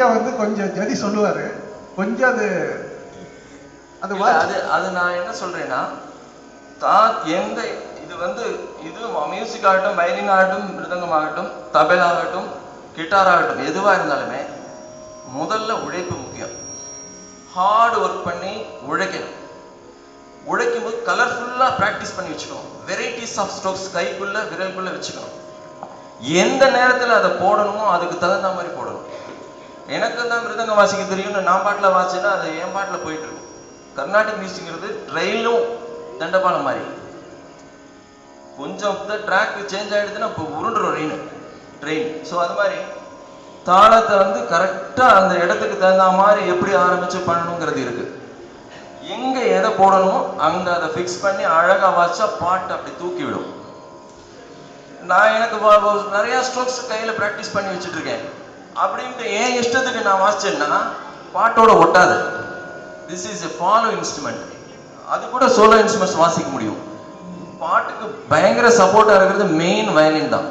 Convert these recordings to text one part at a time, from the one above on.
ஐயா வந்து கொஞ்சம் ஜதி சொல்லுவாரு, கொஞ்சம் அது அது நான் என்ன சொல்றேன்னா, எந்த இது வந்து இது மியூசிக் ஆகட்டும், வயலின் ஆகட்டும், மிருதங்கம் ஆகட்டும், தபேல் ஆகட்டும், கிட்டார் ஆகட்டும், எதுவா இருந்தாலுமே முதல்ல உழைப்பு முக்கியம். ஹார்ட் ஒர்க் பண்ணி உழைக்கணும். உழைக்கும் போது கலர்ஃபுல்லா பிராக்டிஸ் பண்ணி வச்சுக்கணும். வெரைட்டிஸ் ஆஃப் ஸ்ட்ரோக்ஸ் கைக்குள்ள விரல்குள்ள வச்சுக்கணும். எந்த நேரத்துல அதை போடணுமோ அதுக்கு தகுந்த மாதிரி போடணும். எனக்கு தான் மிருதங்க வாசிக்க தெரியும்னு நான் பாட்டில் வாசிச்சேன்னா அது என் பாட்டில் போயிட்டு இருக்கும். கர்நாடிக் மியூசிக்ங்கிறது ட்ரெயிலும் தண்டபாலம் மாதிரி. கொஞ்சம் ட்ராக் சேஞ்ச் ஆகிடுதுன்னா இப்போ உருண்டுரும் ட்ரெயின். ஸோ அது மாதிரி தாளத்தை வந்து கரெக்டாக அந்த இடத்துக்கு தகுந்த மாதிரி எப்படி ஆரம்பித்து பண்ணணுங்கிறது இருக்குது. எங்கே எதை போடணுமோ அங்கே அதை ஃபிக்ஸ் பண்ணி அழகாக வாசிச்சா பாட்டு அப்படி தூக்கி விடும். நான் எனக்கு நிறையா ஸ்ட்ரோக்ஸ் கையில் ப்ராக்டிஸ் பண்ணி வச்சுட்ருக்கேன். அப்படின்ட்டு என் இஷ்டத்துக்கு நான் வாசிச்சேன்னா பாட்டோட ஒட்டாது. This is a follow instrument. அது கூட சோலோ இன்ஸ்ட்ருமெண்ட்ஸ் வாசிக்க முடியும். பாட்டுக்கு பயங்கர சப்போர்ட்டாக இருக்கிறது மெயின் வயலின் தான்.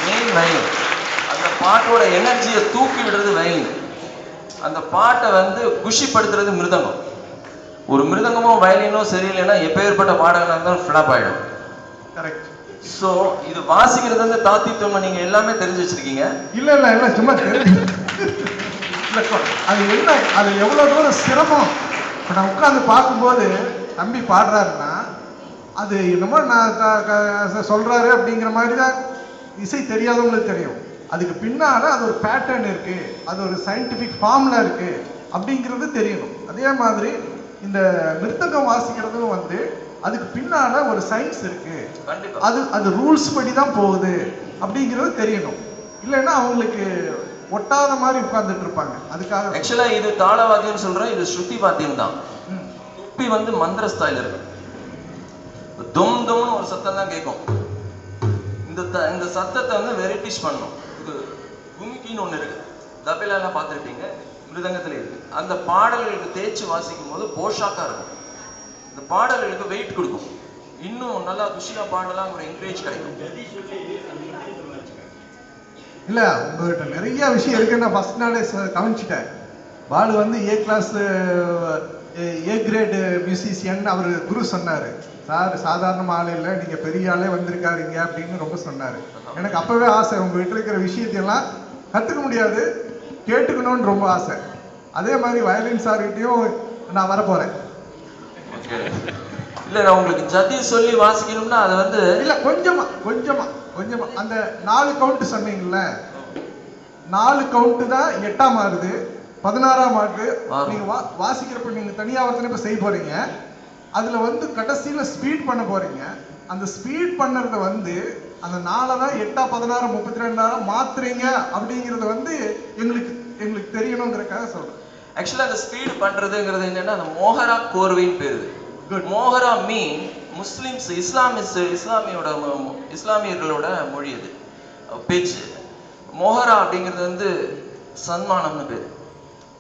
மெயின் வயலின் அந்த பாட்டோட எனர்ஜியை தூக்கி விடுறது வயலின். அந்த பாட்டை வந்து குஷிப்படுத்துறது மிருதங்கம். ஒரு மிருதங்கமோ வயலினோ சரியில்லைன்னா எப்பேற்பட்ட பாடகனாக இருந்தாலும் ஃப்ளாப் ஆகிடும். கரெக்ட். ஸோ இது வாசிக்கிறது வந்து தாத்தித்துவம் நீங்கள் எல்லாமே தெரிஞ்சு வச்சிருக்கீங்க. இல்லை இல்லை இல்லை சும்மா அது என்ன, அது எவ்வளோ தூரம் சிரமம். இப்போ நான் உட்காந்து பார்க்கும்போது தம்பி பாடுறாருன்னா அது என்னமோ நான் சொல்கிறாரு அப்படிங்கிற மாதிரி தான் இசை தெரியாதவங்களுக்கு தெரியும். அதுக்கு பின்னால் அது ஒரு பேட்டர்ன் இருக்குது, அது ஒரு சயின்டிஃபிக் ஃபார்முலா இருக்குது அப்படிங்கிறது தெரியணும். அதே மாதிரி இந்த மிருதங்கம் வாசிக்கிறதும் வந்து அதுக்கு பின்னால ஒரு சயின்ஸ் இருக்குது. அது ரூல்ஸ் படி தான் போகுது அப்படிங்கிறது தெரியணும். இல்லைன்னா அவங்களுக்கு ஒட்டாத மாதிரி உட்கார்ந்துட்டு இருப்பாங்க. அதுக்காக ஆக்சுவலாக இது தாளவாத்தியம்னு சொல்கிறேன், இது ஸ்ருதி வாத்தியம் தான். துப்பி வந்து மந்திர ஸ்தாயில் இருக்கு. தொம் தொம்னு ஒரு சத்தம் தான் கேட்கும். இந்த சத்தத்தை வந்து வெரைட்டிஸ் பண்ணணும். இது குமிக்கின்னு ஒன்று இருக்கு, தபேலாலாம் பார்த்துருப்பீங்க, மிருதங்கத்தில் இருக்கு. அந்த பாடல்களுக்கு தேய்ச்சி வாசிக்கும் போது போஷாக்கா இருக்கும். இந்த பாடல்களுக்கு வெயிட் கொடுக்கும். இன்னும் நல்லா குஷியா பாடலாம், ஒரு என்கரேஜ் கிடைக்கும். இல்லை உங்கள்கிட்ட நிறைய விஷயம் இருக்குன்னு நான் ஃபர்ஸ்ட் நாளே கவனிச்சிட்டேன். பாலு வந்து A class A grade musician அவர் குரு சொன்னார். சார் சாதாரண ஆள் இல்லை, நீங்கள் பெரிய ஆளே வந்திருக்காருங்க அப்படின்னு ரொம்ப சொன்னார். எனக்கு அப்போவே ஆசை, உங்கள்கிட்ட இருக்கிற விஷயத்தையெல்லாம் கற்றுக்க முடியாது, கேட்டுக்கணும்னு ரொம்ப ஆசை. அதே மாதிரி வயலின் சார்கிட்டையும் நான் வரப்போகிறேன். இல்லை நான் உங்களுக்கு ஜதி சொல்லி வாசிக்கணும்னா அதை வந்து இல்லை கொஞ்சமா அந்த 4 கவுண்ட் சொன்னீங்கல்ல, 4 கவுண்ட் தான் 8ஆம் ஆகுது, 16ஆம் ஆகுது. நீங்க வாசிக்கிறப்ப நீங்க தனியாவர்த்தனை இப்ப செய்ய போறீங்க. அதுல வந்து கடைசியில ஸ்பீட் பண்ண போறீங்க. அந்த ஸ்பீட் பண்ணறத வந்து அந்த 4 தான் 8 16 32 மாத்துறீங்க அப்படிங்கறது வந்து எங்களுக்கு தெரியணுங்கிறதுக்காக சொல்றேன். ஆக்சுவலா அந்த ஸ்பீட் பண்றதுங்கிறது என்னன்னா அந்த மோஹரா கோர்வைன்னு பேரு. மோஹரா மீன் முஸ்லிம்ஸ் இஸ்லாமியர்களோட மொழி அது பேச்சு. மோஹரா அப்படிங்கிறது வந்து சன்மானம்னு பேர்.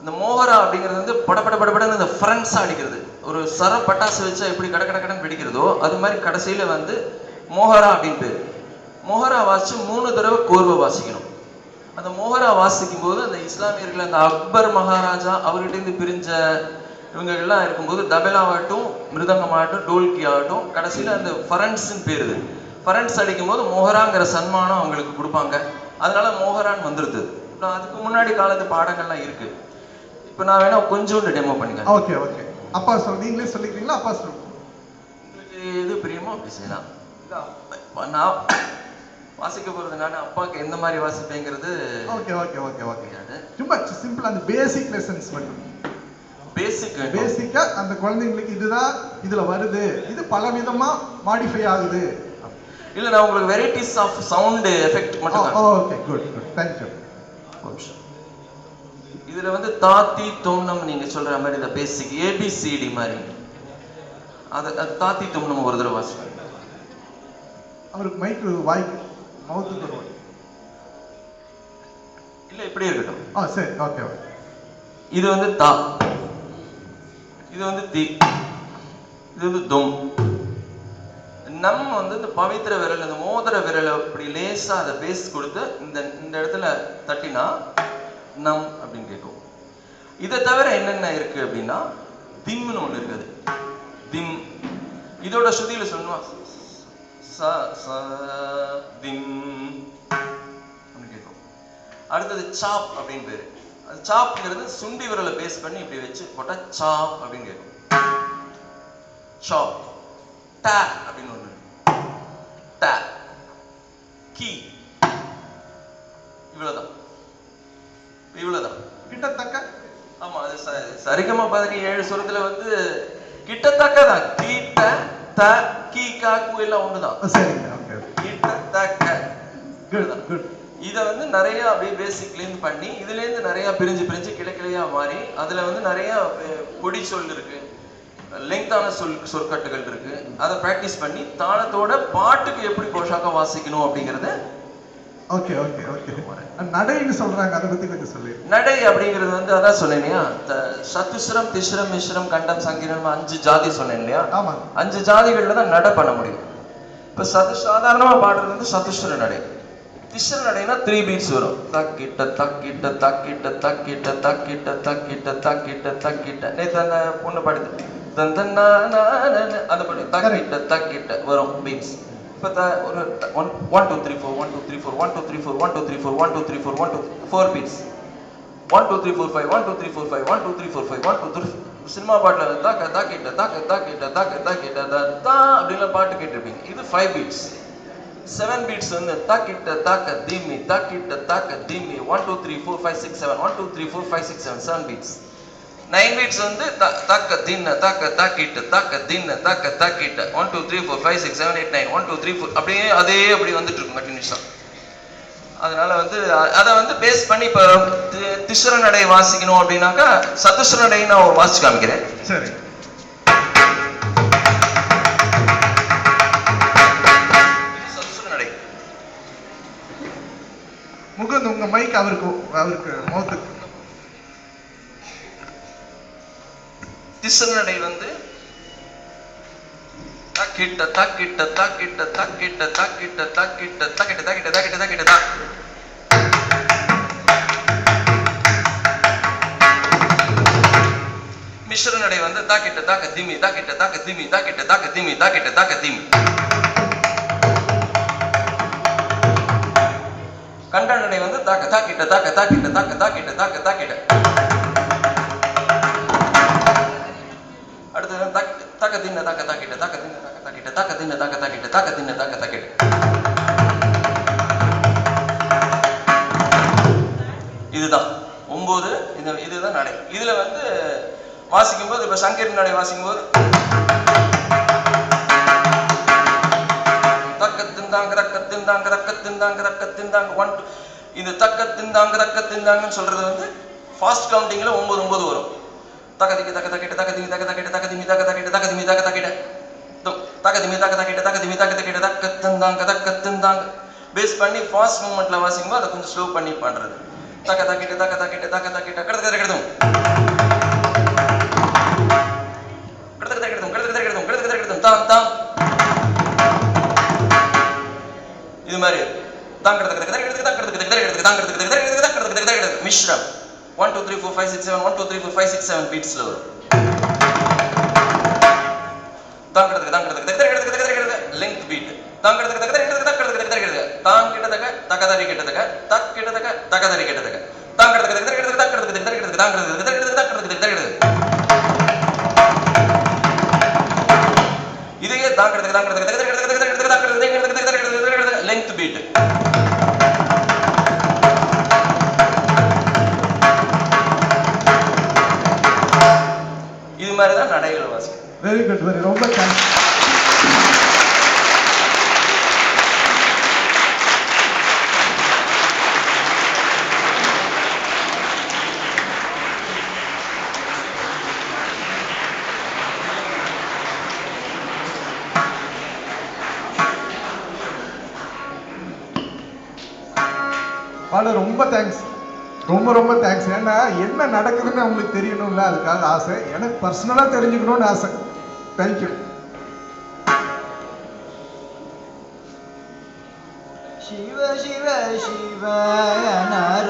இந்த மோஹரா அப்படிங்கிறது வந்து படப்படன்னு இந்த ஃப்ரண்ட்ஸாக அடிக்கிறது. ஒரு சர பட்டாசு வச்சா எப்படி கடக்கடன்னு வெடிக்கிறதோ அது மாதிரி கடைசியில் வந்து மோஹரா அப்படின்னு பேர். மோஹரா வாசிச்சு 3 தடவை கோர்வை வாசிக்கணும். அந்த மோஹரா வாசிக்கும் போது அந்த இஸ்லாமியர்கள் அந்த அக்பர் மகாராஜா அவர்கிட்டேருந்து பிரிஞ்ச இவங்க எல்லாம் இருக்கும்போது தபேலாவாகட்டும், மிருதங்கமாகட்டும், டோல்கி ஆகட்டும், கடைசியில் அந்த ஃபரண்ட்ஸ்ன்னு பேருது. ஃபரண்ட்ஸ் அடிக்கும் போது மோஹராங்கிற சன்மானம் அவங்களுக்கு கொடுப்பாங்க. அதனால மோஹரான்னு வந்துருது. அதுக்கு முன்னாடி காலத்து பாடங்கள்லாம் இருக்கு. இப்போ நான் வேணா கொஞ்சோண்டு டெமோ பண்ணிக்கிறேன். Okay okay. அப்பா நீங்களே சொல்லிக்கிறீங்களா? அப்பா சொல்லுங்க. உங்களுக்கு எது பிரியமோ அப்படி செய்யலாம். நான் வாசிக்க போறது நான் அப்பாவுக்கு எந்த மாதிரி வாசிப்பேங்கிறது. Okay okay okay okay. சும்மா சிம்பிள் அந்த பேசிக் லெசன்ஸ் மட்டும். பேசிக்கா அந்த குழந்தைங்களுக்கு இதுதான் இதுல வருது, இது பலவிதமா மாடிஃபை ஆகுது. இல்ல நான் உங்களுக்கு வெரைட்டிஸ் ஆஃப் சவுண்ட் எஃபெக்ட் மட்டும் தான். Okay good thank you. இதுல வந்து தாத்தி தொம்னம் நீங்க சொல்ற மாதிரி இந்த பேசிக் ஏபிசிடி மாதிரி அது தாத்தி தொம்னம் ஒரு தடவை வாசிப்பேன். அவருக்கு மைக்கு வாய்க்கு மவுத்துக்கு வருவாங்க. இல்ல இப்படி இருக்கட்டும். சரி ஓகே ஓகே. இது வந்து தா, இது வந்து தி, இது வந்து தொம். நம் வந்து இந்த பவித்திர விரல், இந்த மோதிர விரலை இப்படி லேசா அதை பேஸ் கொடுத்து இந்த இடத்துல தட்டினா நம் அப்படின்னு கேட்கும். இதை தவிர என்னென்ன இருக்கு அப்படின்னா திம்னு ஒண்ணு இருக்குது. திம் இதோட ஸ்ருதியில சொல்லணும் ச ச திம் அப்படின்னு கேட்கும். அடுத்தது சாப் அப்படின்னு பேரு. அது சாப்ங்கிறது சுண்டி விரலை பேஸ் பண்ணி இப்படி வச்சு போட்டா சாப் அப்படின்னு கேட்கும். சாப். டா அப்படின்னு ஒண்ணு. டா கீ. இவ்வளவுதான். கிட்டத்தக்க. ஆமா, அது சரிகமா 17 சுரத்துல வந்து கிட்டத்தக்க தான். கீட்ட த கீ கா கு எல்லாம் ஒண்ணுதான். சரிங்க. ஓகே. கிட்டத்தக்க. குட். இத வந்து நிறைய அப்படியே பேசிக்ல இருந்து பண்ணி இதுல இருந்து நிறைய பிரிஞ்சு கிளையா மாறி அதுல வந்து நிறைய பொடி சொல் இருக்கு, லெங்தான சொற்கட்டுகள் இருக்கு. அதை பிராக்டிஸ் பண்ணி தாளத்தோட பாட்டுக்கு எப்படி போஷாக்கா வாசிக்கணும் அப்படிங்கறத. ஓகே. நடைன்னு சொல்றாங்க, அதை பத்தி கொஞ்சம் சொல்லு. நடை அப்படிங்கிறது வந்து அதான் சொன்னேன் இல்லையா, சத்துஸ்வரம் திஸ்ரம் மிஸ்ரம் கண்டம் சங்கீரம் 5 ஜாதி சொன்னேன் இல்லையா. ஆமா. 5 ஜாதிகள்ல தான் நடை பண்ண முடியும். இப்ப சாதாரணமா பாடுறது வந்து சத்துஸ்வர நடை. திஸ்ர நடைனா 3 பீட்ஸ் வரும். தக்கிட்ட தக்கிட்ட தக்கிட்ட தக்கிட்ட தக்கிட்ட தக்கிட்ட தக்கிட்ட தக்கிட்ட. நேத்து அந்த பொண்ணு பாடுது அந்த பாட்டு தக்கிட்ட தக்கிட்ட வரும் பீட்ஸ். இப்ப ஒரு 1 2 3 4 1 2 3 4 1 2 3 4 1 2 3 4 1 2 3 4 1 2 4 பீட்ஸ். 1 2 3 4 5 1 2 3 4 5 1 2 3 4 5 1 2 3. சினிமா பாட்டுல தக்க தக்கிட்ட தக்க தக்கிட்ட தக்க தக்கிட்ட தா அப்படிலாம் பாட்டு கேட்டிருப்பீங்க. இது 5 பீட்ஸ். 7 பீட்ஸ் வந்து தக்கிட்ட தக்க திம்மி தக்கிட்ட தக்க திம்மி 1 2 3 4 5 6 7 1 2 3 4 5 6 7 7 பீட்ஸ். 9 பீட்ஸ் வந்து தக்க தின்ன தக்க தக்கிட்ட தக்க தின்ன தக்க தக்கிட்ட 1 2 3 4 5 6 7 8 9 1 2 3 4 அப்படியே அதே அப்படி வந்துட்டு இருக்கும் கண்டினியூஸா. அதனால வந்து அதை வந்து பேஸ் பண்ணி இப்ப திஸ்ர நடை வாசிக்கணும் அப்படின்னாக்கா சத்துஸ்ர நடை நான் வாசிச்சு காமிக்கிறேன். சரி. சத்துஸ்ர நடை. முகுந்த் உங்க மைக் அவருக்கு மௌத்துக்கு. திஸ்ர நடை வந்து தக்கிட்ட தக்கிட்ட தக்கிட்ட தக்கிட்ட தக்கிட்ட தக்கிட்ட தக்கிட்ட தக்கிட்ட தக்கிட்ட தக்கிட்ட தா. மிஸ்ர நடை வந்து தக்கிட்ட தக்க திமி தக்கிட்ட தக்க திமி தக்கிட்ட தக்க திமி தக்கிட்ட தக்க திமி. கண்ட நடை வந்து தக்க தக்கிட்ட தக்க தக்கிட்ட தக்க தக்கிட்ட தக்க தக்கிட்ட. அடுத்து தக்க தின்ன தக்க தக்கிட்ட தக்க தின்ன தக்க தக்கிட்ட தக்க தின்ன தக்க தக்கிட்ட தக்க தின்ன தக்க தக்கிட்ட. இதுதான் 9. இதுதான் நடை. இதுல வந்து வாசிக்கும் போது இப்ப சங்கீர்ண நடை வாசிக்கும் போது தக்கத்தின்தாங்க ரக்கத்தின்தாங்க ரக்கத்தின்தாங்க ரக்கத்தின்தாங்க 1 இந்த தக்கத்தின்தாங்க ரக்கத்தின்தாங்கன்னு சொல்றது வந்து ஃபாஸ்ட் கவுண்டிங்ல 9 9 வரும். தகதிமி தக தகிட்ட தகதிமி தக தகிட்ட தகதிமி தக தகிட்ட தகதிமி தக தகிட்ட தகதிமி தக தகிட்ட தகதிமி தக தகிட்ட தக்கத்தின்தாங்க தக்கத்தின்தாங்க பேஸ் பண்ணி ஃபாஸ்ட் மூவ்மெண்ட்ல வாசிக்கும் போது அதை கொஞ்சம் ஸ்லோ பண்ணி பண்றது. தக தகிட்ட தக தகிட்ட தக தகிட்ட கடது கடதும் கடது கடதும் கடது கடதும் கடது கடதும் தாம் தாம். இது மாதிரி மிஸ்ரம் 1 2 3 4 5 6 7 1 2 3 4 5 6 7 பீட்ஸ்ல வரும். லெங்த் பீட் தாங் கிட்டத்தக்க தகதரி கிட்டத்தக்க தக் கிட்டத்தக்க தகதரி கிட்டத்தக்க தாங் இதையே தாங் லெங்த் பீட். இது மாதிரி தான் நடைகள் வாசிக்கும். Very good. ரொம்ப தேங்க்ஸ். பால ரொம்ப தேங்க்ஸ். ரொம்ப தேங்க்ஸ். ஏன்னா என்ன நடக்குதுன்னு அவங்களுக்கு தெரியணும்ல, அதுக்காக ஆசை. எனக்கு பர்சனலா தெரிஞ்சுக்கணும்னு ஆசை. தேங்க்யூ. சிவ சிவ சிவ நர